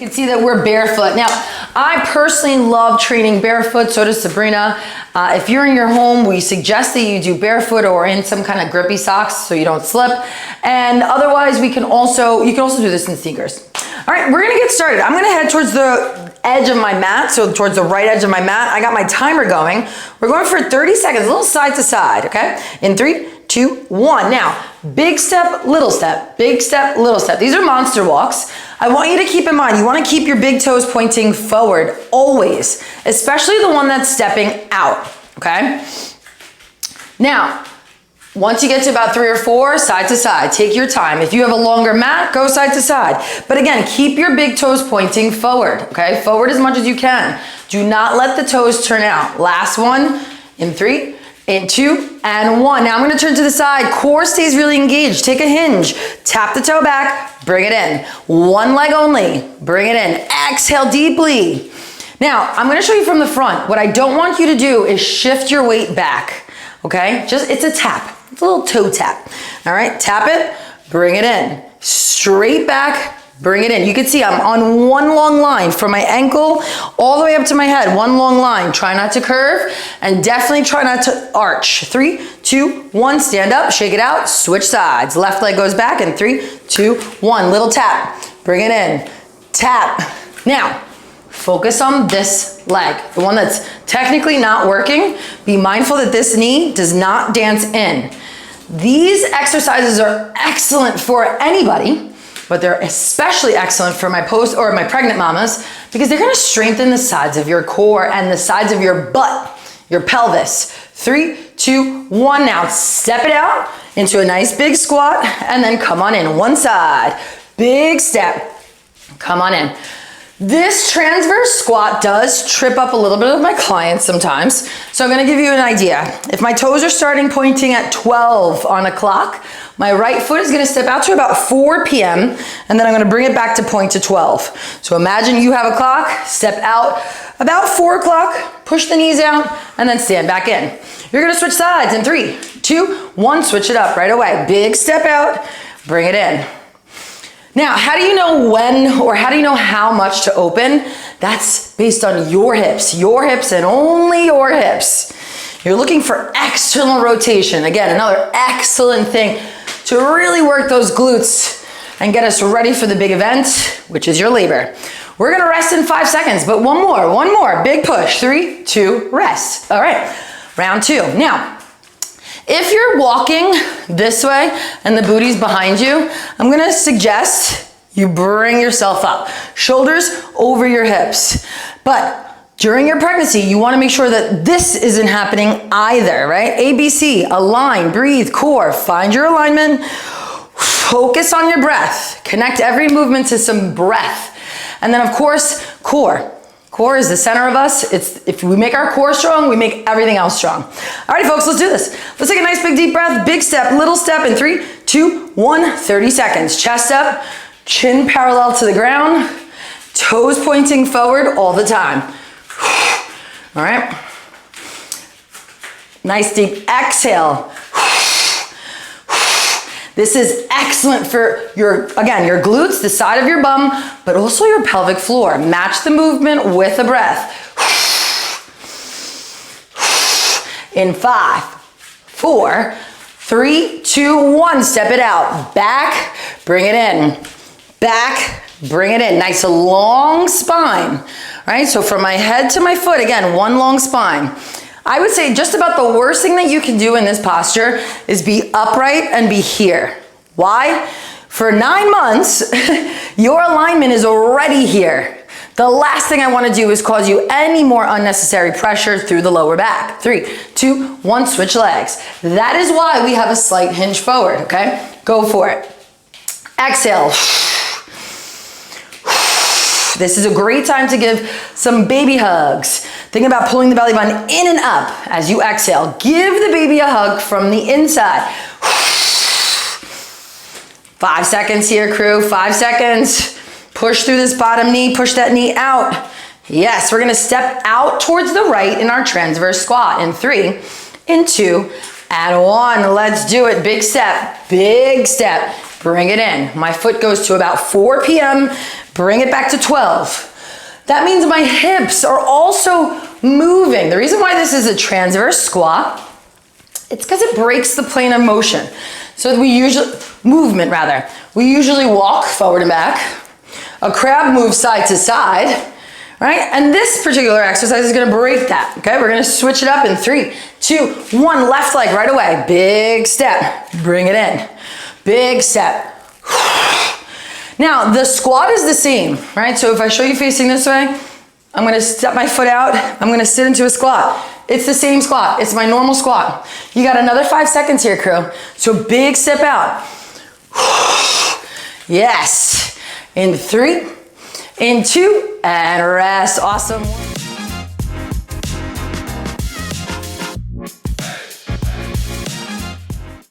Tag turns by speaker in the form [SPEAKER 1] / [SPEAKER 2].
[SPEAKER 1] can see that we're barefoot. Now, I personally love training barefoot, so does Sabrina. If you're in your home, we suggest that you do barefoot or in some kind of grippy socks so you don't slip. And otherwise, you can also do this in sneakers. All right, we're gonna get started. I'm gonna head towards the edge of my mat, so towards the right edge of my mat. I got my timer going. We're going for 30 seconds, a little side to side, okay? In 3, 2, 1. Now, big step, little step, big step, little step. These are monster walks. I want you to keep in mind, you want to keep your big toes pointing forward always, especially the one that's stepping out, okay? Now, once you get to about 3 or 4, side to side, take your time. If you have a longer mat, go side to side. But again, keep your big toes pointing forward, okay? Forward as much as you can. Do not let the toes turn out. Last one, in 3, in 2, and 1. Now I'm gonna turn to the side. Core stays really engaged. Take a hinge. Tap the toe back, bring it in. One leg only, bring it in. Exhale deeply. Now, I'm gonna show you from the front. What I don't want you to do is shift your weight back, okay? It's a tap. It's a little toe tap. All right, tap it, bring it in. Straight back, bring it in. You can see I'm on one long line from my ankle all the way up to my head. One long line. Try not to curve and definitely try not to arch. 3, 2, 1. Stand up, shake it out, switch sides. Left leg goes back in 3, 2, 1. Little tap. Bring it in. Tap. Now, focus on this leg, the one that's technically not working. Be mindful that this knee does not dance in. These exercises are excellent for anybody, but they're especially excellent for my pregnant mamas because they're gonna strengthen the sides of your core and the sides of your butt, your pelvis. 3, 2, 1. Now step it out into a nice big squat and then come on in. One side, big step, come on in. This transverse squat does trip up a little bit of my clients sometimes. So I'm gonna give you an idea. If my toes are starting pointing at 12 on a clock, my right foot is gonna step out to about 4 p.m. and then I'm gonna bring it back to point to 12. So imagine you have a clock, step out about 4 o'clock, push the knees out, and then stand back in. You're gonna switch sides in 3, 2, 1, switch it up right away. Big step out, bring it in. Now, how do you know when or how do you know how much to open? That's based on your hips and only your hips. You're looking for external rotation. Again, another excellent thing to really work those glutes and get us ready for the big event, which is your labor. We're gonna rest in 5 seconds, but one more, big push. 3, 2, rest. All right, round 2. Now, if you're walking this way and the booty's behind you, I'm gonna suggest you bring yourself up. Shoulders over your hips. But during your pregnancy, you wanna make sure that this isn't happening either, right? ABC, align, breathe, core, find your alignment, focus on your breath. Connect every movement to some breath. And then of course, core. Core is the center of us. If we make our core strong, we make everything else strong. All right, folks, let's do this. Let's take a nice big deep breath, big step, little step in 3, 2, 1, 30 seconds. Chest up, chin parallel to the ground, toes pointing forward all the time. All right. Nice deep exhale. This is excellent for your glutes, the side of your bum, but also your pelvic floor. Match the movement with the breath. In 5, 4, 3, 2, 1. Step it out. Back, bring it in. Back, bring it in. Nice long spine. All right, so from my head to my foot, again, one long spine. I would say just about the worst thing that you can do in this posture is be upright and be here. Why? For 9 months, your alignment is already here. The last thing I want to do is cause you any more unnecessary pressure through the lower back. 3, 2, 1, switch legs. That is why we have a slight hinge forward, okay? Go for it. Exhale. This is a great time to give some baby hugs. Think about pulling the belly button in and up as you exhale. Give the baby a hug from the inside. 5 seconds here, crew, 5 seconds. Push through this bottom knee, push that knee out. Yes, we're gonna step out towards the right in our transverse squat in 3, in 2, and 1. Let's do it. Big step, bring it in. My foot goes to about 4 p.m., bring it back to 12. That means my hips are also moving. The reason why this is a transverse squat, it's because it breaks the plane of motion. So we usually walk forward and back. A crab moves side to side, right? And this particular exercise is gonna break that, okay? We're gonna switch it up in 3, 2, 1, left leg right away. Big step, bring it in. Big step. Now, the squat is the same, right? So if I show you facing this way, I'm gonna step my foot out, I'm gonna sit into a squat. It's the same squat, it's my normal squat. You got another 5 seconds here, crew. So big step out. Yes. In 3, in 2, and rest. Awesome.